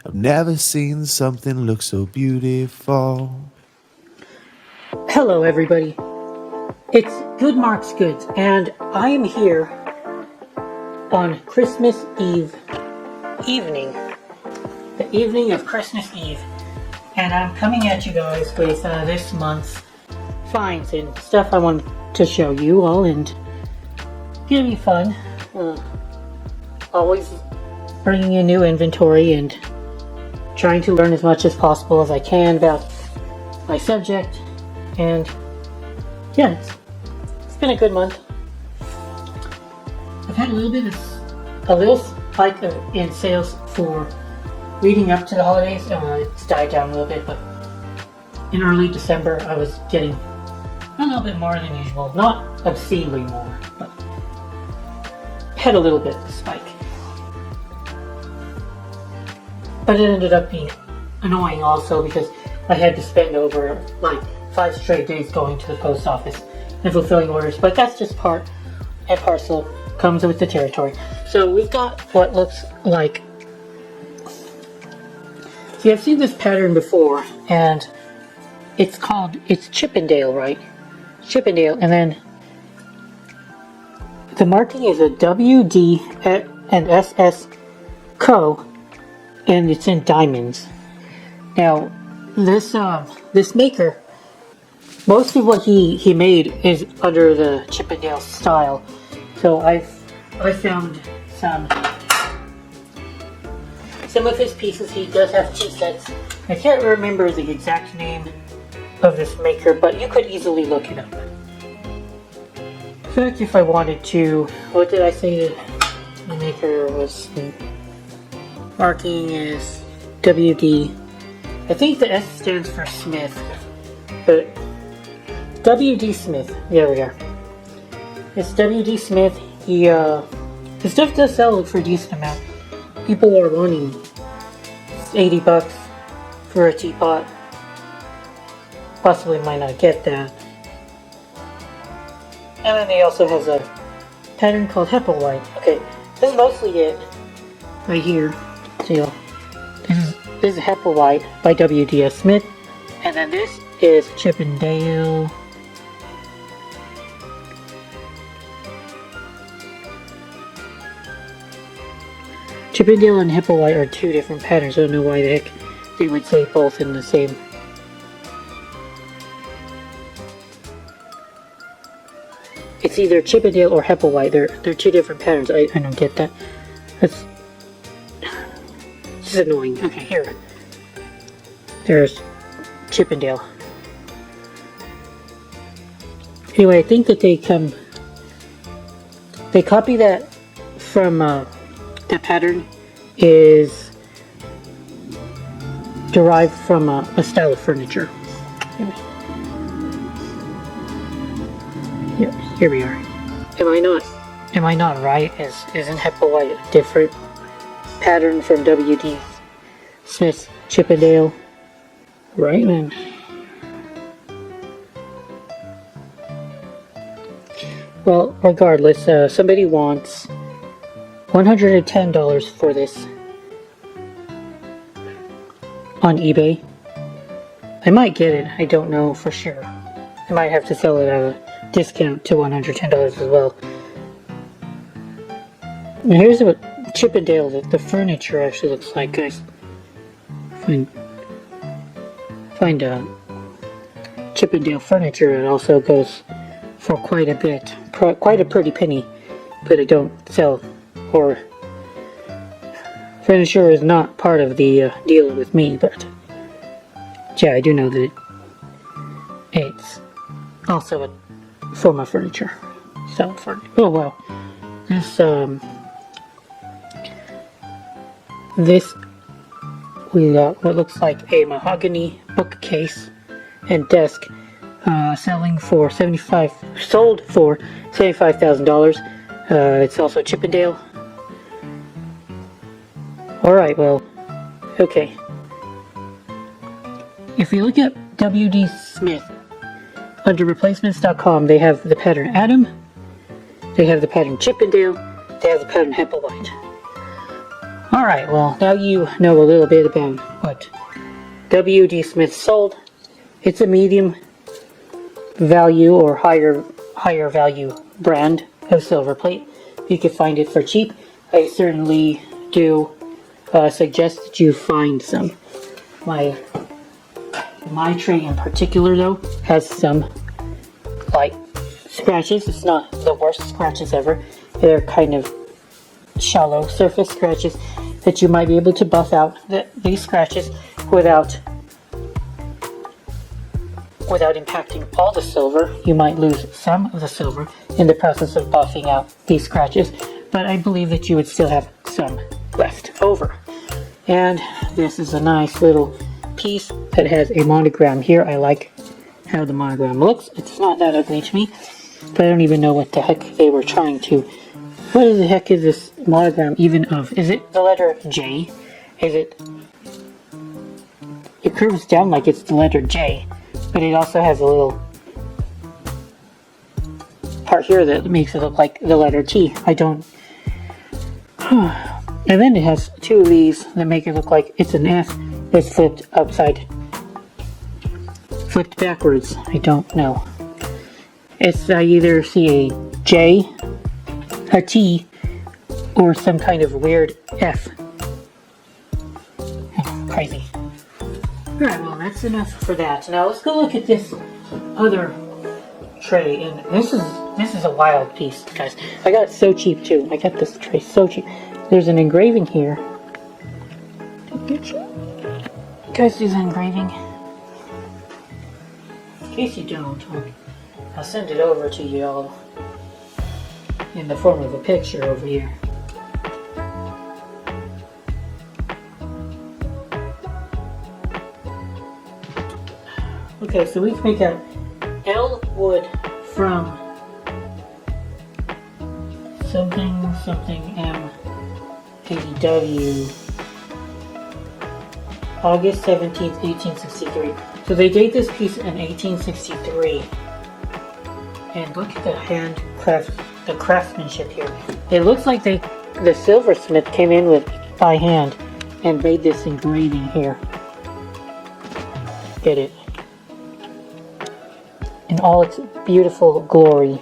I've never seen something look so beautiful. Hello everybody, it's Good Marks Goods, and I am here on Christmas Eve evening, the evening of Christmas Eve, and I'm coming at you guys with this month's finds and stuff I want to show you all, and it's gonna be fun. Always bringing in new inventory and trying to learn as much as possible as I can about my subject. And yeah, it's been a good month. I've had a little spike in sales for leading up to the holidays. It's died down a little bit, but in early December I was getting a little bit more than usual. Not obscenely more, but had a little bit of a spike. But it ended up being annoying also because I had to spend over like 5 straight days going to the post office and fulfilling orders, but that's just part and parcel, comes with the territory. So we've got what looks like, see, I've seen this pattern before, and it's Chippendale, right? Chippendale, and then the marking is a WD and SS Co, and it's in diamonds. Now, this maker, most of what he made is under the Chippendale style. So I found some of his pieces. He does have 2 sets. I can't remember the exact name of this maker, but you could easily look it up. In fact, if I wanted to, what did I say the maker was? Marking is WD. I think the S stands for Smith, but WD Smith. There we are. It's WD Smith. His stuff does sell for a decent amount. People are wanting $80 for a teapot. Possibly might not get that. And then he also has a pattern called Hepplewhite. Okay, this is mostly it right here. See, this is Hepplewhite by WDS Smith, and then this is Chippendale. Chippendale and Hepplewhite are 2 different patterns. I don't know why the heck they would say both in the same. It's either Chippendale or Hepplewhite. They're 2 different patterns. I don't get that. This is annoying. Okay, here. There's Chippendale. Anyway, I think that they copy that from, the pattern is derived from a style of furniture. Here we are. Am I not right? Isn't Hepplewhite a different pattern from WD Smith's Chippendale? Right then. Well, regardless, somebody wants $110 for this on eBay. I might get it. I don't know for sure. I might have to sell it at a discount to $110 as well. Now here's what Chippendale, the furniture actually looks like, guys. Find Chippendale furniture. It also goes for quite a bit, quite a pretty penny, but I don't sell, or furniture is not part of the deal with me, but yeah, I do know that it's also a form of furniture. So, oh well, this we got what looks like a mahogany bookcase and desk, sold for $75,000. It's also Chippendale. Alright, well, okay. If you look at WD Smith under replacements.com, they have the pattern Adam, they have the pattern Chippendale, they have the pattern Hepplewhite. Alright, well, now you know a little bit about what W.D. Smith sold. It's a medium value or higher value brand of silver plate. You can find it for cheap. I certainly do suggest that you find some. My tray in particular, though, has some light scratches. It's not the worst scratches ever. They're kind of shallow surface scratches that you might be able to buff out these scratches without impacting all the silver. You might lose some of the silver in the process of buffing out these scratches, but I believe that you would still have some left over. And this is a nice little piece that has a monogram here. I like how the monogram looks. It's not that ugly to me, but I don't even know what the heck they were trying to. What the heck is this monogram even of? Is it the letter J? Is it? It curves down like it's the letter J, but it also has a little part here that makes it look like the letter T. I don't. And then it has two of these that make it look like it's an F that's flipped backwards. I don't know. I either see a J, a T, or some kind of weird F. Crazy. Alright, well, that's enough for that. Now let's go look at this other tray, and this is a wild piece, guys. I got it so cheap too. I got this tray so cheap. There's an engraving here. Guys, there's an engraving. In case you don't, I'll send it over to you all in the form of a picture over here. Okay, so we can make out L. Wood from something M. ADW, August 17th, 1863. So they date this piece in 1863. And look at the craftsmanship here. It looks like the silversmith came in with by hand and made this engraving here. Get it? In all its beautiful glory.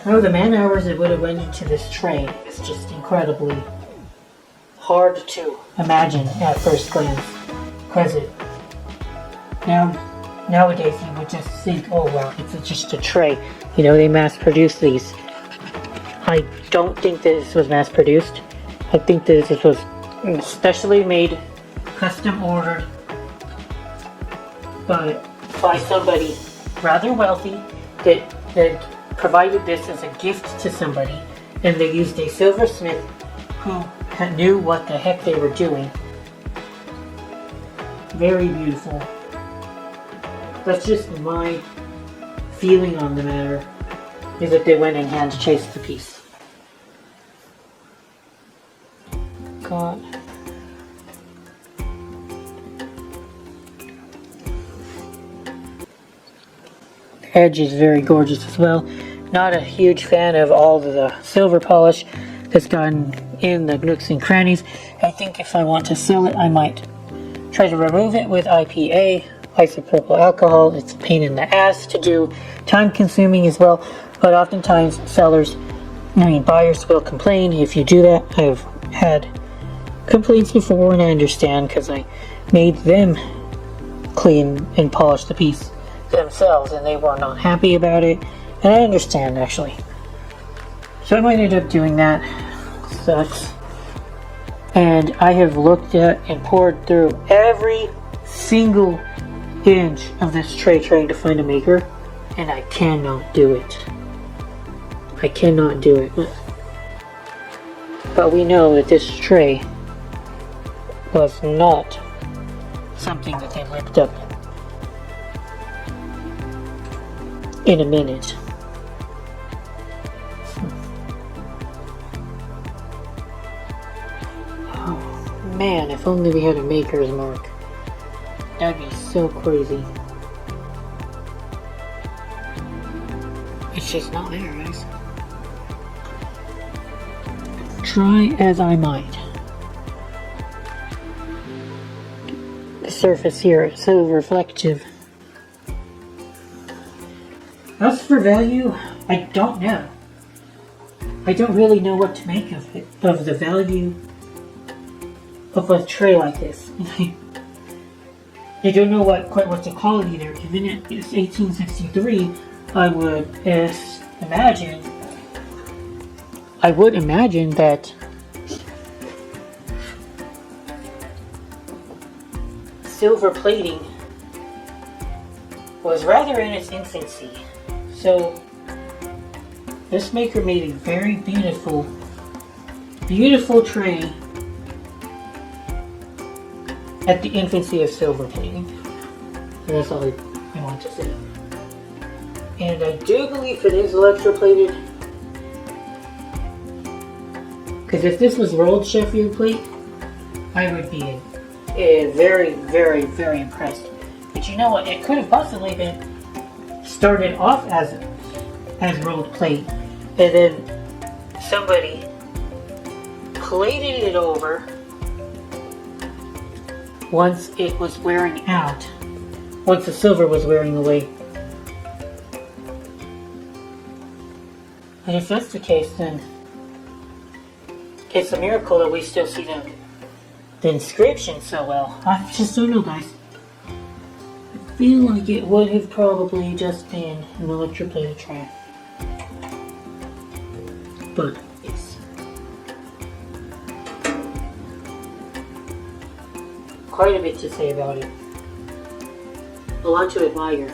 Oh, the man hours that would have went into this tray is just incredibly hard to imagine at first glance. Because nowadays you would just think, oh well, it's just a tray. You know, they mass produce these. I don't think that this was mass produced. I think that this was specially made, custom ordered, but by somebody rather wealthy that provided this as a gift to somebody, and they used a silversmith who knew what the heck they were doing. Very beautiful. That's just my feeling on the matter, is that they went and hand chased the piece. God. The edge is very gorgeous as well. Not a huge fan of all the silver polish that's gotten in the nooks and crannies. I think if I want to sell it, I might try to remove it with IPA, isopropyl alcohol. It's a pain in the ass to do, time consuming as well, but oftentimes buyers will complain if you do that. I've had complaints before, and I understand because I made them clean and polish the piece themselves, and they were not happy about it. And I understand, actually. So I might end up doing that. Sucks. And I have looked at and poured through every single inch of this tray trying to find a maker, and I cannot do it. I cannot do it. But we know that this tray was not something that they ripped up in a minute. Oh man, if only we had a maker's mark. That'd be so crazy. It's just not there, guys. Try as I might. The surface here is so reflective. As for value, I don't know. I don't really know what to make of it, of the value of a tray like this. I don't know quite what to call it either. Given it's 1863, I would imagine that silver plating was rather in its infancy. So this maker made a very beautiful tray at the infancy of silver plating. And that's all I want to say. And I do believe it is electroplated. Because if this was rolled Sheffield plate, I would be very, very, very impressed. But you know what? It could have possibly been started off as rolled plate, and then somebody plated it over once it was wearing out, once the silver was wearing away. And if that's the case, then it's a miracle that we still see the inscription so well. I just don't know, guys. I feel like it would have probably just been an electroplated tray. But it's quite a bit to say about it. A lot to admire.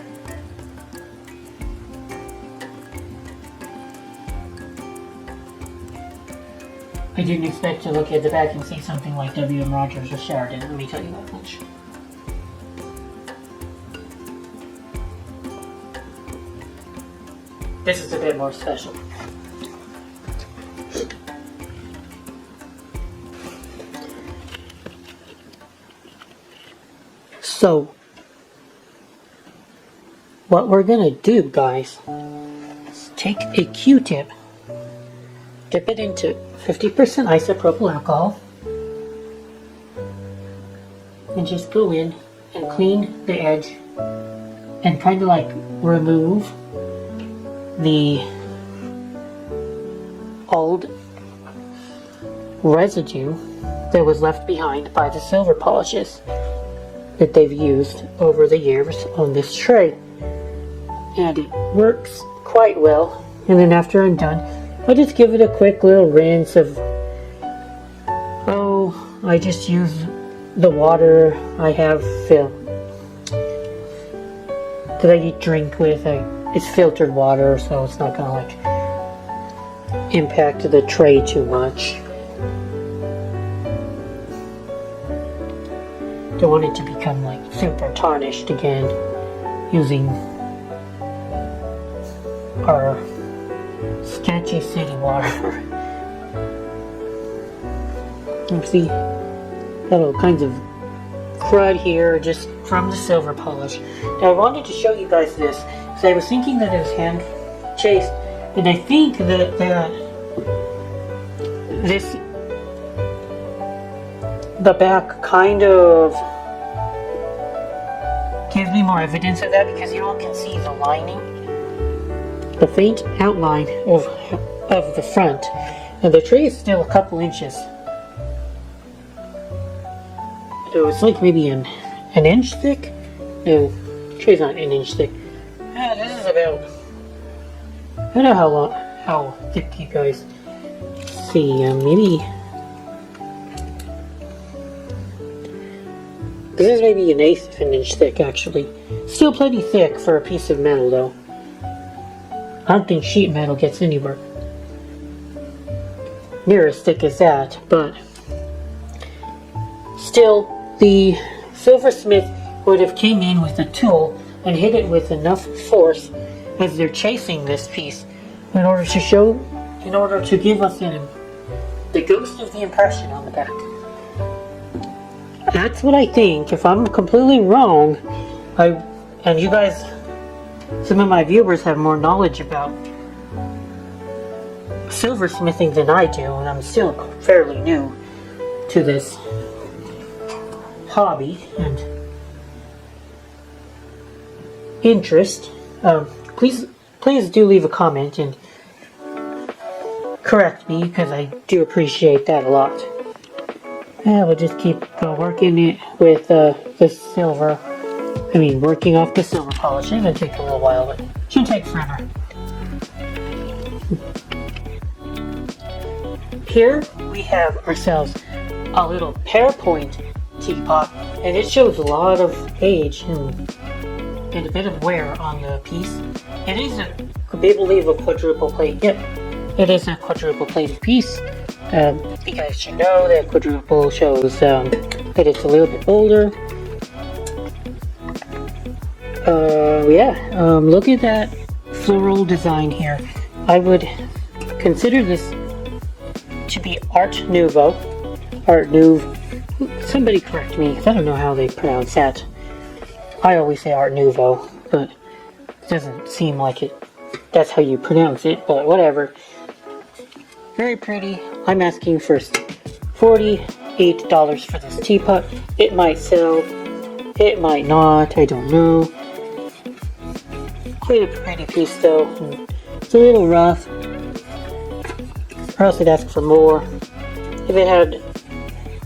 I didn't expect to look at the back and see something like W.M. Rogers or Sheridan, let me tell you that much. This is a bit more special. So, what we're gonna do, guys, is take a Q-tip, dip it into 50% isopropyl alcohol, and just go in and clean the edge and kind of like remove the old residue that was left behind by the silver polishes that they've used over the years on this tray. And it works quite well. And then after I'm done, I'll just give it a quick little rinse of, I just use the water I have filled that I drink with. It's filtered water, so it's not gonna like impact the tray too much. Don't want it to become like super tarnished again using our sketchy city water. You see, got all kinds of crud here just from the silver polish. Now I wanted to show you guys this, because I was thinking that it was hand chased, and I think that the back kind of gives me more evidence of that, because you all can see the lining, the faint outline of the front, and the tray is still a couple inches. So it's like maybe an inch thick. No, the tray's not an inch thick. This is about, I don't know how thick you guys see. Maybe this is maybe an eighth of an inch thick, actually. Still plenty thick for a piece of metal, though. I don't think sheet metal gets anywhere near as thick as that, but Still, the silversmith would have came in with a tool and hit it with enough force as they're chasing this piece in order to give us the ghost of the impression on the back. That's what I think. If I'm completely wrong, and you guys, some of my viewers have more knowledge about silversmithing than I do, and I'm still fairly new to this hobby and interest, please do leave a comment and correct me, because I do appreciate that a lot. And we'll just keep working it with the silver. Working off the silver polish. It's gonna take a little while, but it shouldn't take forever. Here we have ourselves a little pear-point teapot, and it shows a lot of age and a bit of wear on the piece. It is a quadruple plate. Yep, it is a quadruple plated piece. You guys should know that quadruple shows that it's a little bit older. Look at that floral design here. I would consider this to be Art Nouveau. Art Nouveau. Somebody correct me, because I don't know how they pronounce that. I always say Art Nouveau, but it doesn't seem like that's how you pronounce it, but whatever. Very pretty. I'm asking for $48 for this teapot. It might sell, it might not, I don't know. Quite a pretty piece though. It's a little rough. Or else I'd ask for more. If it had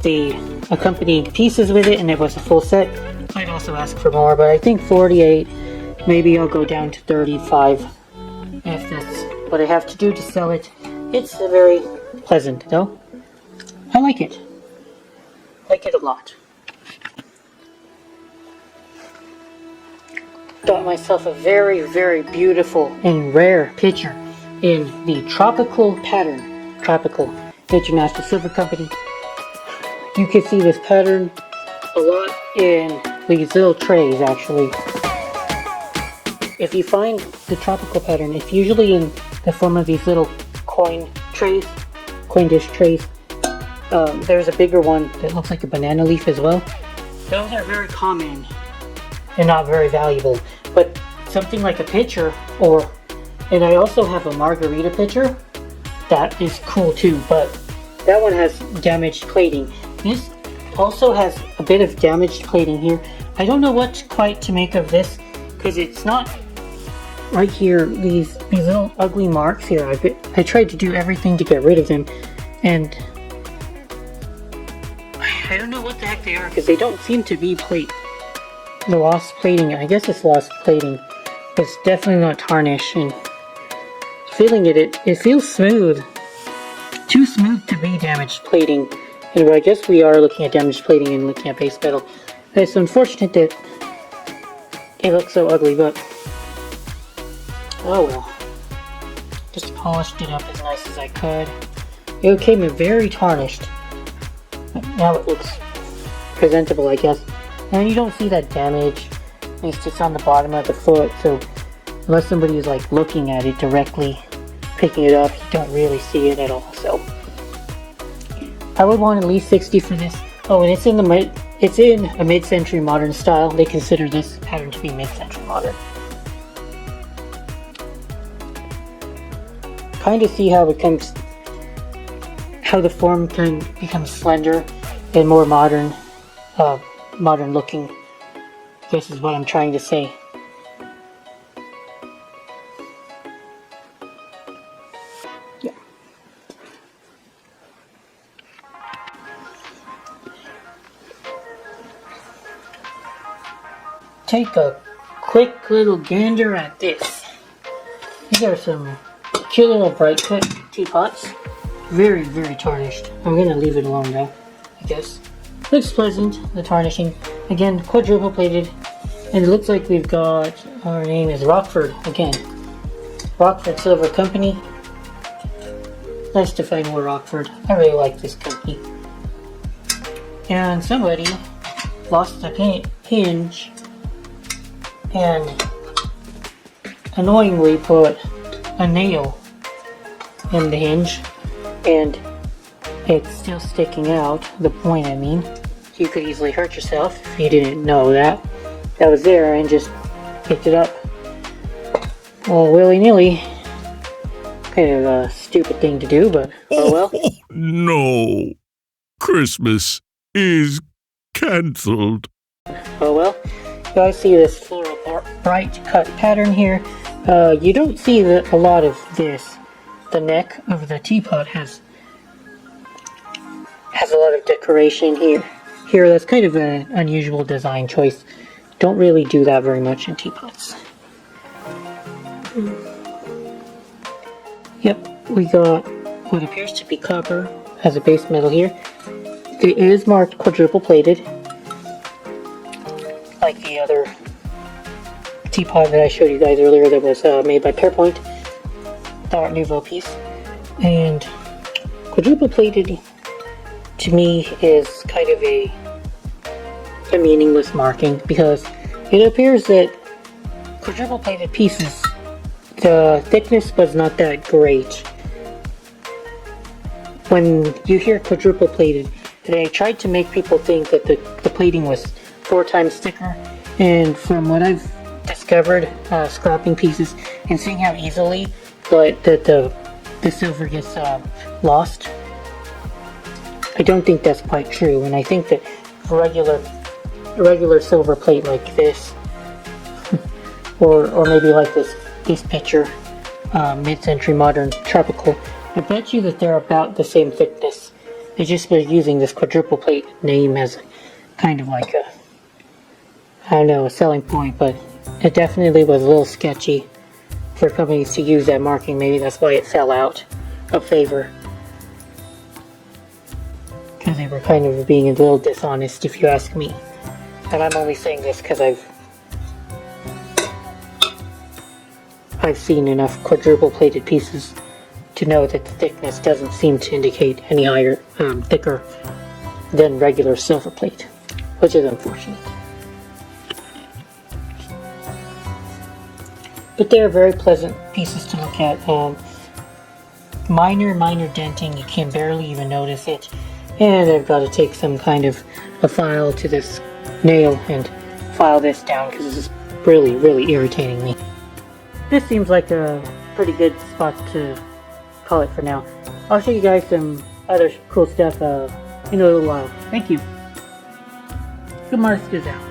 the accompanying pieces with it and it was a full set, I'd also ask for more, but I think 48, maybe I'll go down to 35 if that's what I have to do to sell it. It's very pleasant though. I like it. Like it a lot. Got myself a very, very beautiful and rare picture in the Tropical pattern. Tropical International Silver Company. You can see this pattern a lot in these little trays actually. If you find the Tropical pattern, it's usually in the form of these little coin dish trays. There's a bigger one that looks like a banana leaf as well. Those are very common and not very valuable, but something like a pitcher, and I also have a margarita pitcher that is cool too, but that one has damaged plating. This also has a bit of damaged plating here. I don't know what quite to make of this, because it's not right here, these little ugly marks here. I tried to do everything to get rid of them, and I don't know what the heck they are, because they don't seem to be the lost plating. I guess it's lost plating. It's definitely not tarnish, and feeling it feels smooth. Too smooth to be damaged plating. Anyway, I guess we are looking at damaged plating and looking at base metal. It's unfortunate that it looks so ugly, but oh well. Just polished it up as nice as I could. It came in very tarnished. Now it looks presentable, I guess. And you don't see that damage. It's just on the bottom of the foot, so unless somebody is like looking at it directly, picking it up, you don't really see it at all. So I would want at least 60 for this. Oh, and it's in a mid-century modern style. They consider this pattern to be mid-century modern. Kind of see how the form can become slender and more modern looking. I guess is what I'm trying to say. Yeah. Take a quick little gander at this. These are some cute little bright cut teapots. Very, very tarnished. I'm gonna leave it alone though, I guess. Looks pleasant, the tarnishing. Again, quadruple plated. And it looks like we've got, our name is Rockford again. Rockford Silver Company. Nice to find more Rockford. I really like this company. and somebody lost the hinge and annoyingly put a nail in the hinge, and it's still sticking out, the point I mean. You could easily hurt yourself if you didn't know that was there and just picked it up all willy-nilly. Kind of a stupid thing to do, but oh well. No, Christmas is cancelled. Oh well. You guys see this floral bright cut pattern here? You don't see a lot of this. The neck of the teapot has a lot of decoration here. Here, that's kind of an unusual design choice. Don't really do that very much in teapots. Yep, we got what appears to be copper as a base metal here. It is marked quadruple plated, like the other teapot that I showed you guys earlier that was made by Pearpoint, the Art Nouveau piece. And quadruple plated to me is kind of a meaningless marking, because it appears that quadruple plated pieces, the thickness was not that great. When you hear quadruple plated, they tried to make people think that the plating was 4 times thicker, and from what I've discovered scrapping pieces and seeing how easily the silver gets lost, I don't think that's quite true. And I think that regular silver plate like this or maybe like this picture, mid-century modern tropical, I bet you that they're about the same thickness. They just were using this quadruple plate name as kind of like a, I don't know, a selling point, but it definitely was a little sketchy for companies to use that marking. Maybe that's why it fell out of favor, because they were kind of being a little dishonest, if you ask me. And I'm only saying this because I've seen enough quadruple plated pieces to know that the thickness doesn't seem to indicate any higher, thicker than regular silver plate, which is unfortunate. But they're very pleasant pieces to look at. Minor denting, you can barely even notice it. And I've got to take some kind of a file to this nail and file this down because this is really irritating me. This seems like a pretty good spot to call it for now. I'll show you guys some other cool stuff in a little while. Thank you. Good Mars is out.